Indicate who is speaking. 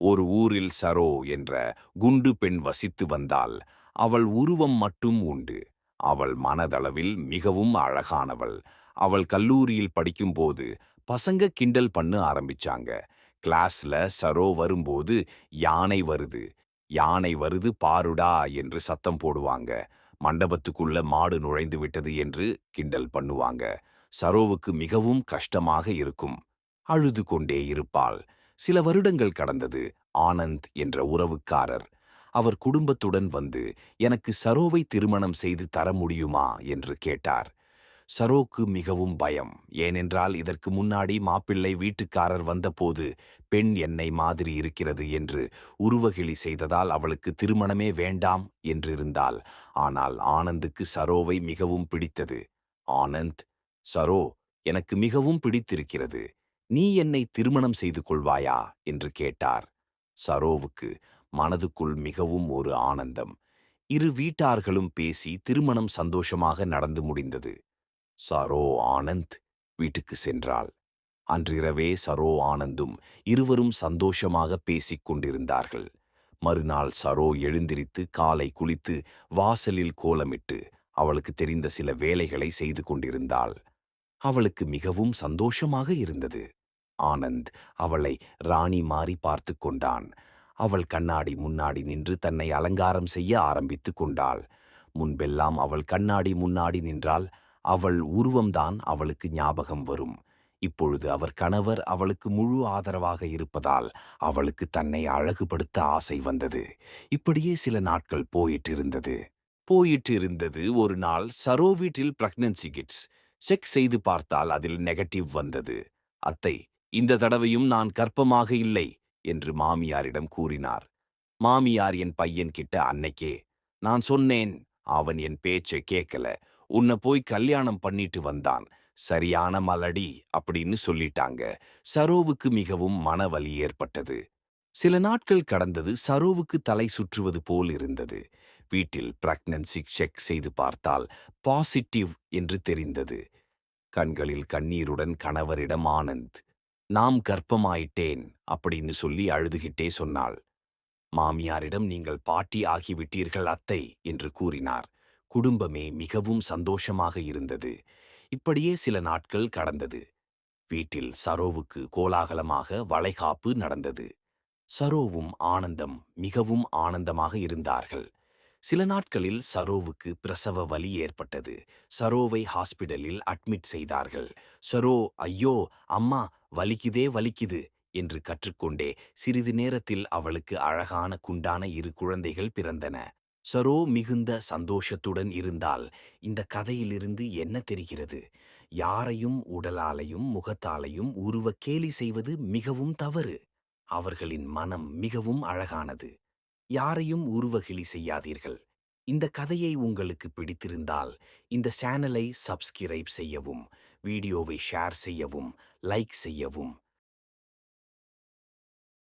Speaker 1: ஒரு ஊரில் சரோ என்ற குண்டு பெண் வசித்து வந்தாள். அவள் உருவம் மட்டும் உண்டு. அவள் மனதளவில் மிகவும் அழகானவள். அவள் கல்லூரியில் படிக்கும்போது பசங்க கிண்டல் பண்ண ஆரம்பிச்சாங்க. கிளாஸ்ல சரோ வரும்போது யானை வருது, யானை வருது பாருடா என்று சத்தம் போடுவாங்க. மண்டபத்துக்குள்ள மாடு நுழைந்து விட்டது என்று கிண்டல் பண்ணுவாங்க. சரோவுக்கு மிகவும் கஷ்டமாக இருக்கும். அழுது கொண்டே இருப்பாள். சில வருடங்கள் கடந்தது. ஆனந்த் என்ற உறவுக்காரர் அவர் குடும்பத்துடன் வந்து எனக்கு சரோவை திருமணம் செய்து தர முடியுமா என்று கேட்டார். சரோக்கு மிகவும் பயம். ஏனென்றால் இதற்கு முன்னாடி மாப்பிள்ளை வீட்டுக்காரர் வந்தபோது பெண் என்னை மாதிரி இருக்கிறது என்று உருவகிளி செய்ததால் அவளுக்கு திருமணமே வேண்டாம் என்றிருந்தாள். ஆனால் ஆனந்துக்கு சரோவை மிகவும் பிடித்தது. ஆனந்த், சரோ எனக்கு மிகவும் பிடித்திருக்கிறது. நீ என்னை திருமணம் செய்து கொள்வாயா என்று கேட்டார். சரோவுக்கு மனதுக்குள் மிகவும் ஒரு ஆனந்தம். இரு வீட்டார்களும் பேசி திருமணம் சந்தோஷமாக நடந்து முடிந்தது. சரோ ஆனந்த் வீட்டுக்கு சென்றாள். அன்றிரவே சரோ ஆனந்தும் இருவரும் சந்தோஷமாக பேசிக் கொண்டிருந்தார்கள். மறுநாள் சரோ எழுந்திரித்து காலை குளித்து வாசலில் கோலமிட்டு அவளுக்கு தெரிந்த சில வேலைகளை செய்து கொண்டிருந்தாள். அவளுக்கு மிகவும் சந்தோஷமாக இருந்தது. ஆனந்த் அவளை ராணி மாறி பார்த்து கொண்டான். அவள் கண்ணாடி முன்னாடி நின்று தன்னை அலங்காரம் செய்ய ஆரம்பித்து கொண்டாள். முன்பெல்லாம் அவள் கண்ணாடி முன்னாடி நின்றால் அவள் உருவம்தான் அவளுக்கு ஞாபகம் வரும். இப்பொழுது அவர் கணவர் அவளுக்கு முழு ஆதரவாக இருப்பதால் அவளுக்கு தன்னை அழகுபடுத்த ஆசை வந்தது. இப்படியே சில நாட்கள் போயிட்டு இருந்தது. ஒரு நாள் சரோ வீட்டில் பிரெக்னன்சி கிட்ஸ் செக் செய்து பார்த்தால் அதில் நெகட்டிவ் வந்தது. அத்தை, இந்த தடவையும் நான் கர்ப்பமாக இல்லை என்று மாமியாரிடம் கூறினார். மாமியார் என் பையன் கிட்ட அன்னைக்கே நான் சொன்னேன், அவன் என் பேச்சை கேட்கல, உன்னை போய் கல்யாணம் பண்ணிட்டு வந்தான், சரியான மலடி அப்படின்னு சொல்லிட்டாங்க. சரோவுக்கு மிகவும் மனவலி ஏற்பட்டது. சில நாட்கள் கடந்தது. சரோவுக்கு தலை சுற்றுவது போல் இருந்தது. வீட்டில் பிரெக்னன்சி செக் செய்து பார்த்தால் பாசிட்டிவ் என்று தெரிந்தது. கண்களில் கண்ணீருடன் கணவரிடம் ஆனந்த், நாம் கர்ப்பமாயிட்டேன் அப்படின்னு சொல்லி அழுதுகிட்டே சொன்னாள். மாமியாரிடம் நீங்கள் பாட்டி ஆகிவிட்டீர்கள் அத்தை என்று கூறினார். குடும்பமே மிகவும் சந்தோஷமாக இருந்தது. இப்படியே சில நாட்கள் கடந்தது. வீட்டில் சரோவுக்கு கோலாகலமாக வளைகாப்பு நடந்தது. சரோவும் ஆனந்தம் மிகவும் ஆனந்தமாக இருந்தார்கள். சில நாட்களில் சரோவுக்கு பிரசவ வலி ஏற்பட்டது. சரோவை ஹாஸ்பிடலில் அட்மிட் செய்தார்கள். சரோ, ஐயோ அம்மா, வலிக்குதே வலிக்குது என்று கற்றுக்கொண்டே சிறிது நேரத்தில் அவளுக்கு அழகான குண்டான இரு குழந்தைகள் பிறந்தன. சரோ மிகுந்த சந்தோஷத்துடன் இருந்தால் இந்த கதையிலிருந்து என்ன தெரிகிறது? யாரையும் உடலாலையும் முகத்தாலையும் உருவ கேலி செய்வது மிகவும் தவறு. அவர்களின் மனம் மிகவும் அழகானது. யாரையும் உருவகிளி செய்யாதீர்கள். இந்த கதையை உங்களுக்கு பிடித்திருந்தால் இந்த சேனலை சப்ஸ்கிரைப் செய்யவும், வீடியோவை ஷேர் செய்யவும், லைக் செய்யவும்.